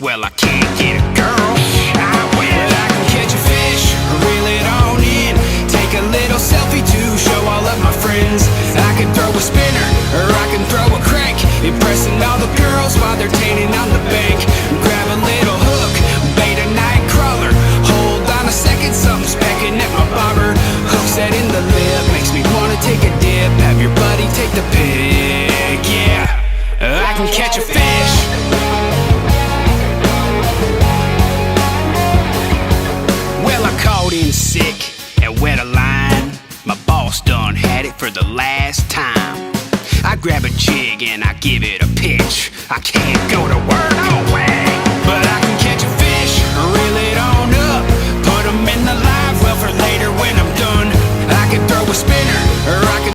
Well, I can't get a girl. I will. I can catch a fish, reel it on in, take a little selfie to show all of my friends. I can throw a spinner, or I can throw a crank, impressing all the girls while they're tanning on the bank. Grab a little hook, bait a night crawler, hold on a second, something's pecking at my bobber. Hook set in the lip, makes me wanna take a dip. Have your buddy take the pic, yeah. I can catch a fish. Well, I called in sick and wet a line. My boss done had it for the last time. I grab a jig and I give it a pitch. I can't go to work.